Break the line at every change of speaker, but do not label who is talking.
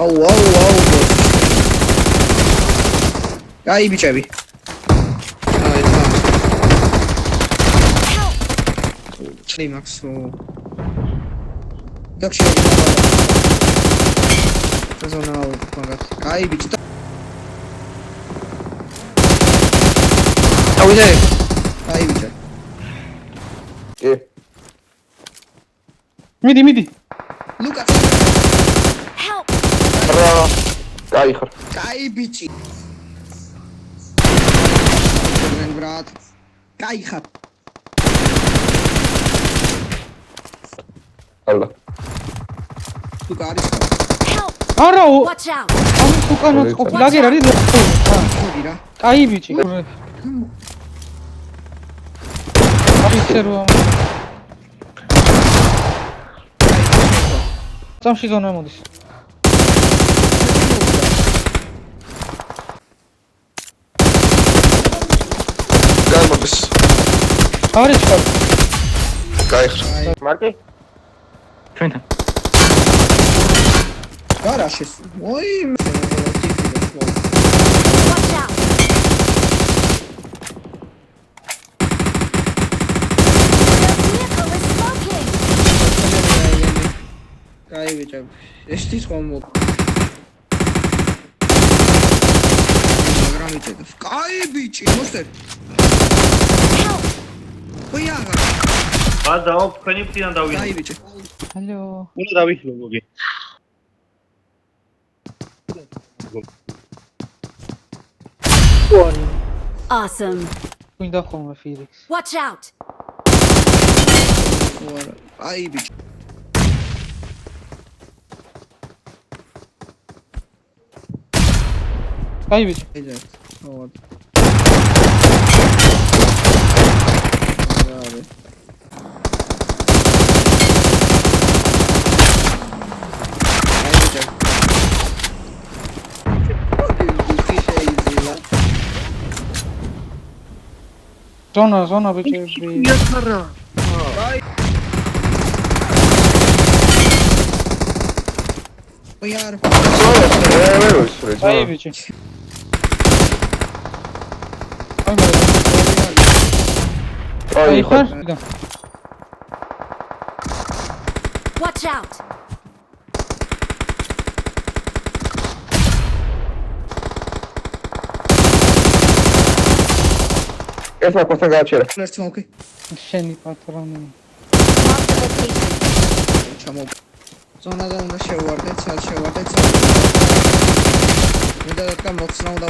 აუ. აი ბიჭები. აი თან. Maxo. Как сейчас? Зонал помогать. Ай, бич. Ауде. Ай, бич.
Миди.
Лука.
Help.
Кайхар.
Кай, бичи. Брат. Кайхар.
Алла.
Tu garis.
Help.
არა
Watch out.
ამის უკანაც ყოფილი ლაგერ არის
Მოდი რა.
კაი ბიჭი აფიცე რომ წამში ზონა მოდის
გამოდის.
არის ხარ
Кайхар. Марки?
ჩვენთან
Garashes. Ой,
Watch out. The vehicle is smoking.
Кай, бичи. Эшти схомо. Грамите. Кай, бичи. Мостер.
Help.
Пояга.
დაო თქვენი ფრიდან დავიდე.
Кай, бичи.
ალო
უნდა დავიხილო გოგი.
Awesome.
გვინდა ხოლმე ფილიks
Watch out.
Ай, бичи.
კაი ბიჭი
Иди. Вот.
ზონა ბიჭი
Пояр.
კაი ბიჭი აი ხარ
Watch out.
ესა კოსტა გააჩერა.
Let's smoke.
შენი პატრონი
Mark the location.
ჩამო. ზონაზე უნდა შევარდეთ, ცალ შევარდეთ. მე და დაკა მოხსნა უნდა